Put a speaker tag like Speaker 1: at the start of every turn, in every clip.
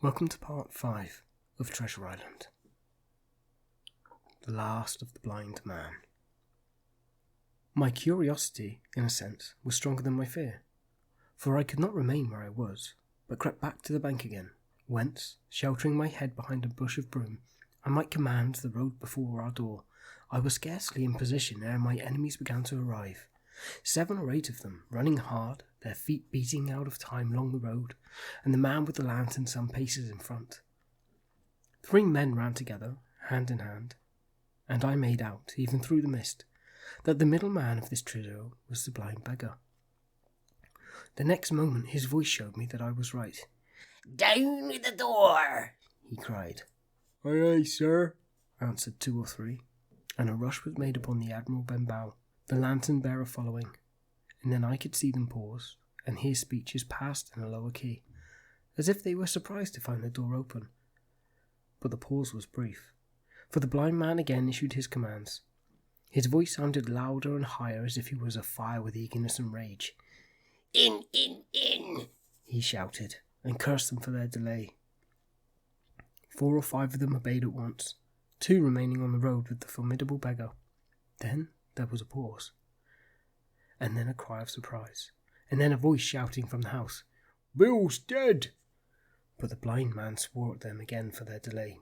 Speaker 1: Welcome to part 5 of Treasure Island. The Last of the Blind Man. My curiosity, in a sense, was stronger than my fear, for I could not remain where I was, but crept back to the bank again, whence, sheltering my head behind a bush of broom, I might command the road before our door. I was scarcely in position ere my enemies began to arrive. 7 or 8 of them, running hard, their feet beating out of time along the road, and the man with the lantern some paces in front. 3 men ran together, hand in hand, and I made out, even through the mist, that the middle man of this trio was the blind beggar. The next moment his voice showed me that I was right.
Speaker 2: "Down with the door!"
Speaker 1: he cried. "Aye, aye, sir," answered 2 or 3, and a rush was made upon the Admiral Benbow, the lantern-bearer following, and then I could see them pause, and hear speeches passed in a lower key, as if they were surprised to find the door open. But the pause was brief, for the blind man again issued his commands. His voice sounded louder and higher, as if he was afire with eagerness and rage.
Speaker 2: In,
Speaker 1: he shouted, and cursed them for their delay. 4 or 5 of them obeyed at once, 2 remaining on the road with the formidable beggar. Then there was a pause, and then a cry of surprise, and then a voice shouting from the house, "Bill's dead!" But the blind man swore at them again for their delay.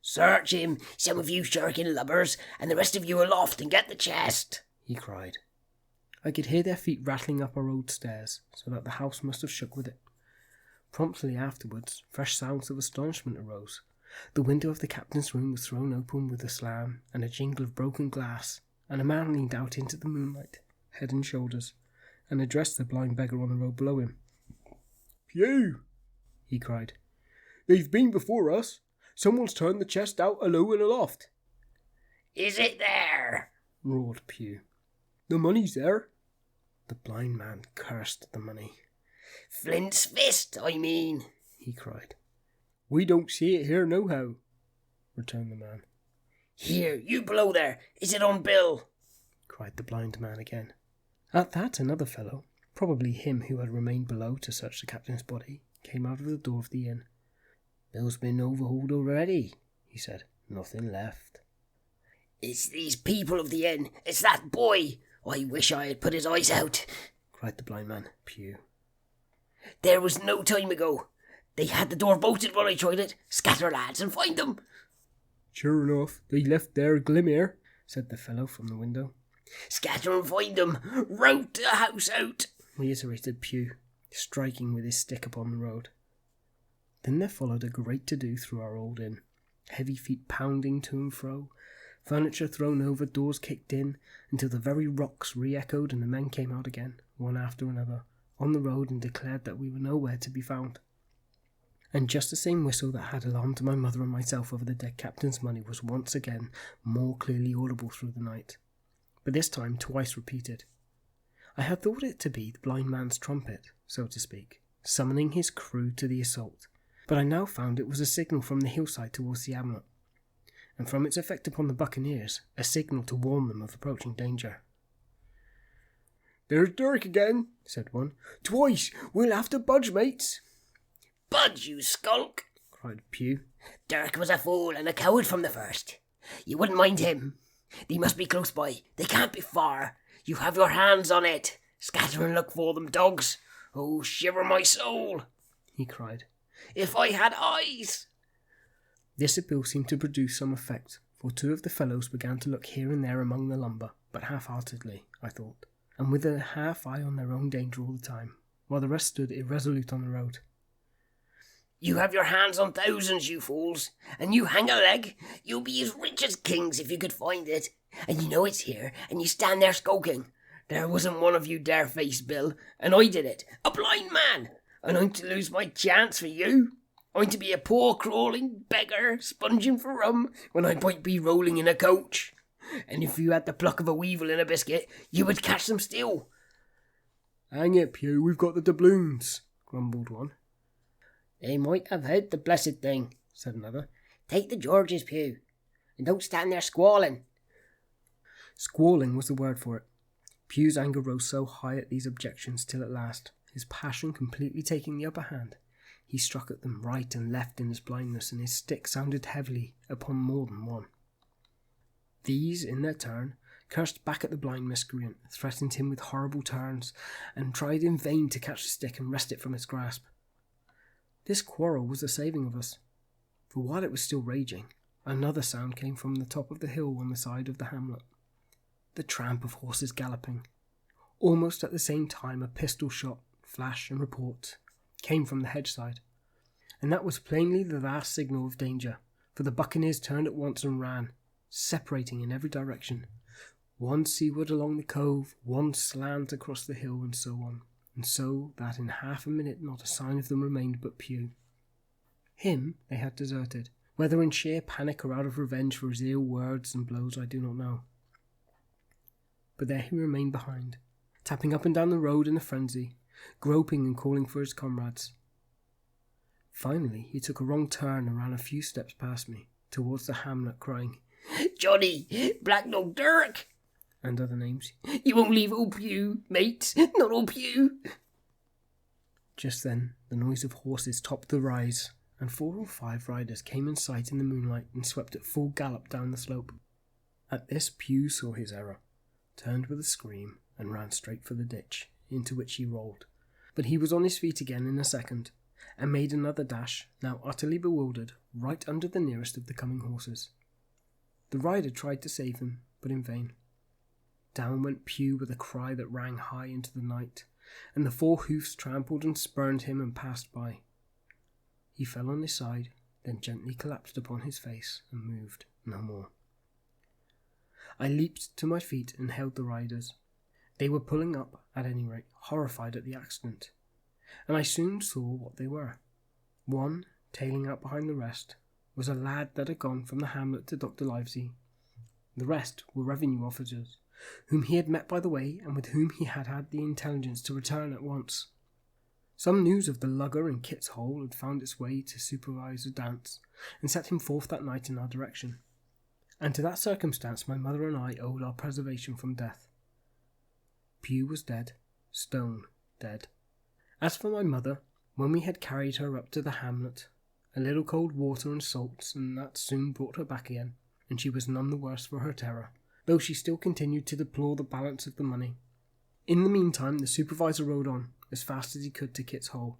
Speaker 2: "Search him, some of you shirking lubbers, and the rest of you aloft and get the chest," he cried.
Speaker 1: I could hear their feet rattling up our old stairs, so that the house must have shook with it. Promptly afterwards, fresh sounds of astonishment arose. The window of the captain's room was thrown open with a slam and a jingle of broken glass, and a man leaned out into the moonlight, head and shoulders, and addressed the blind beggar on the road below him. "Pew!" he cried. "They've been before us. Someone's turned the chest out alow and aloft."
Speaker 2: "Is it there?"
Speaker 1: roared Pew. "The money's there." The blind man cursed the money.
Speaker 2: "Flint's fist, I mean,"
Speaker 1: he cried. "We don't see it here nohow," returned the man.
Speaker 2: "Here, you below there, is it on Bill?"
Speaker 1: cried the blind man again. At that another fellow, probably him who had remained below to search the captain's body, came out of the door of the inn. "Bill's been overhauled already," he said. "Nothing left."
Speaker 2: "It's these people of the inn. It's that boy. I wish I had put his eyes out,"
Speaker 1: cried the blind man. Pew.
Speaker 2: "There was no time ago. They had the door bolted when I tried it. Scatter, lads, and find them."
Speaker 1: "Sure enough, they left there glimmer," said the fellow from the window.
Speaker 2: "Scatter and find them. Rout the house out,"
Speaker 1: reiterated Pew, striking with his stick upon the road. Then there followed a great to-do through our old inn, heavy feet pounding to and fro, furniture thrown over, doors kicked in, until the very rocks re-echoed and the men came out again, one after another, on the road and declared that we were nowhere to be found. And just the same whistle that had alarmed my mother and myself over the dead captain's money was once again more clearly audible through the night, but this time twice repeated. I had thought it to be the blind man's trumpet, so to speak, summoning his crew to the assault, but I now found it was a signal from the hillside towards the hamlet, and from its effect upon the buccaneers, a signal to warn them of approaching danger. "There's Dirk again," said one. "Twice! We'll have to budge, mates."
Speaker 2: "Budge, you skulk!"
Speaker 1: cried Pew.
Speaker 2: "Dirk was a fool and a coward from the first. You wouldn't mind him. They must be close by. They can't be far. You have your hands on it. Scatter and look for them, dogs. Oh, shiver my soul," he cried. "If I had eyes!"
Speaker 1: This appeal seemed to produce some effect, for 2 of the fellows began to look here and there among the lumber, but half-heartedly, I thought, and with a half eye on their own danger all the time, while the rest stood irresolute on the road.
Speaker 2: "You have your hands on thousands, you fools, and you hang a leg. You'll be as rich as kings if you could find it. And you know it's here, and you stand there skulking. There wasn't one of you dare face Bill, and I did it, a blind man, and I'm to lose my chance for you. I'm to be a poor crawling beggar sponging for rum when I might be rolling in a coach. And if you had the pluck of a weevil in a biscuit, you would catch them still."
Speaker 1: "Hang it, Pew, we've got the doubloons," grumbled one.
Speaker 2: "They might have heard the blessed thing," said another. "Take the George's, Pew, and don't stand there squalling."
Speaker 1: Squalling was the word for it. Pew's anger rose so high at these objections till at last, his passion completely taking the upper hand, He struck at them right and left in his blindness, and his stick sounded heavily upon more than one. These, in their turn, cursed back at the blind miscreant, threatened him with horrible turns, and tried in vain to catch the stick and wrest it from his grasp. This quarrel was the saving of us, for while it was still raging, another sound came from the top of the hill on the side of the hamlet. The tramp of horses galloping. Almost at the same time a pistol shot, flash and report came from the hedge side, and that was plainly the last signal of danger, for the buccaneers turned at once and ran, separating in every direction, one seaward along the cove, one slant across the hill, and so on, and so that in half a minute not a sign of them remained but Pew. Him they had deserted, whether in sheer panic or out of revenge for his ill words and blows I do not know. But there he remained behind, tapping up and down the road in a frenzy, groping and calling for his comrades. Finally he took a wrong turn and ran a few steps past me, towards the hamlet, crying,
Speaker 2: "Johnny, Black Dog Dirk,"
Speaker 1: and other names.
Speaker 2: "You won't leave old Pew, mate, not old Pew."
Speaker 1: Just then the noise of horses topped the rise, and 4 or 5 riders came in sight in the moonlight and swept at full gallop down the slope. At this Pew saw his error, turned with a scream, and ran straight for the ditch, into which he rolled. But he was on his feet again in a second, and made another dash, now utterly bewildered, right under the nearest of the coming horses. The rider tried to save him, but in vain. Down went Pew with a cry that rang high into the night, and the 4 hoofs trampled and spurned him and passed by. He fell on his side, then gently collapsed upon his face, and moved no more. I leaped to my feet and hailed the riders. They were pulling up, at any rate, horrified at the accident, and I soon saw what they were. One, tailing out behind the rest, was a lad that had gone from the hamlet to Dr. Livesey. The rest were revenue officers, whom he had met by the way, and with whom he had had the intelligence to return at once. Some news of the lugger in Kit's Hole had found its way to supervise the dance, and set him forth that night in our direction. And to that circumstance my mother and I owed our preservation from death. Pew was dead, stone dead. As for my mother, when we had carried her up to the hamlet, a little cold water and salts, and that soon brought her back again, and she was none the worse for her terror, though she still continued to deplore the balance of the money. In the meantime the supervisor rode on, as fast as he could to Kit's Hole,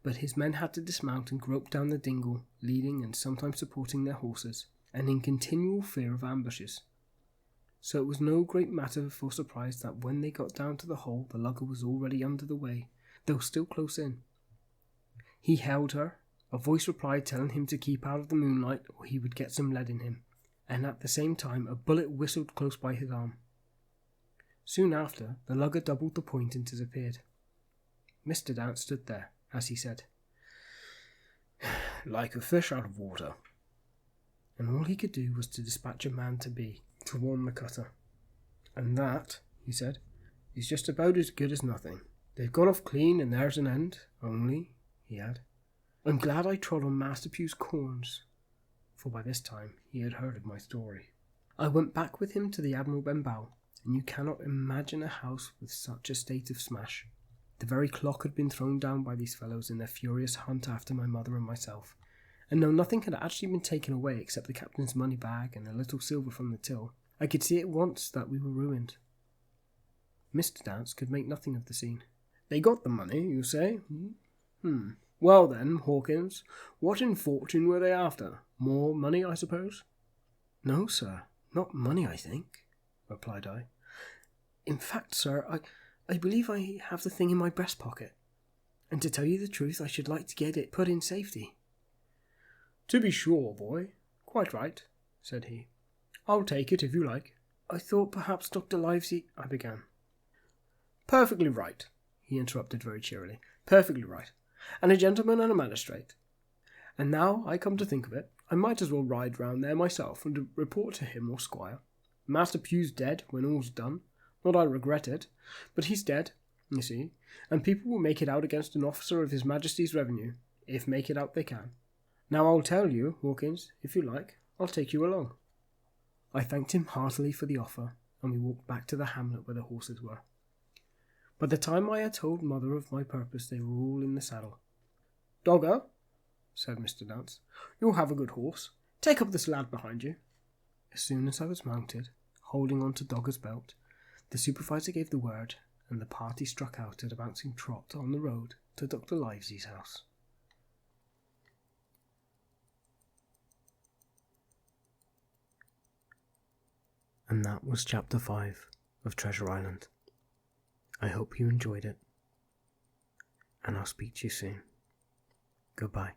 Speaker 1: but his men had to dismount and grope down the dingle, leading and sometimes supporting their horses, and in continual fear of ambushes. So it was no great matter for surprise that when they got down to the hole the lugger was already under the way, though still close in. He held her, a voice replied telling him to keep out of the moonlight or he would get some lead in him, and at the same time a bullet whistled close by his arm. Soon after the lugger doubled the point and disappeared. Mr. Dance stood there, as he said, "Like a fish out of water," and all he could do was to dispatch a man to warn the cutter. "And that," he said, "is just about as good as nothing. They've got off clean and there's an end, only," he had, "I'm glad I trod on Master Pew's corns," for by this time he had heard of my story. I went back with him to the Admiral Benbow, and you cannot imagine a house with such a state of smash. The very clock had been thrown down by these fellows in their furious hunt after my mother and myself, and though nothing had actually been taken away except the captain's money bag and a little silver from the till, I could see at once that we were ruined. Mr. Dance could make nothing of the scene. "They got the money, you say? Well then, Hawkins, what in fortune were they after? More money, I suppose?" "No, sir, not money, I think," replied I. "In fact, sir, I believe I have the thing in my breast pocket, and to tell you the truth, I should like to get it put in safety." "To be sure, boy. Quite right," said he. "I'll take it if you like." "I thought perhaps Dr. Livesey—" I began. "Perfectly right," he interrupted very cheerily. "Perfectly right. And a gentleman and a magistrate. And now I come to think of it, I might as well ride round there myself and report to him or squire. Master Pew's dead when all's done. Not I regret it, but he's dead, you see, and people will make it out against an officer of His Majesty's revenue, if make it out they can. Now I'll tell you, Hawkins, if you like, I'll take you along." I thanked him heartily for the offer, and we walked back to the hamlet where the horses were. By the time I had told mother of my purpose, they were all in the saddle. Dogger, said Mr. Dance, you'll have a good horse. Take up this lad behind you. As soon as I was mounted, holding on to Dogger's belt, the supervisor gave the word, and the party struck out at a bouncing trot on the road to Dr. Livesey's house. And that was Chapter 5 of Treasure Island. I hope you enjoyed it, and I'll speak to you soon. Goodbye.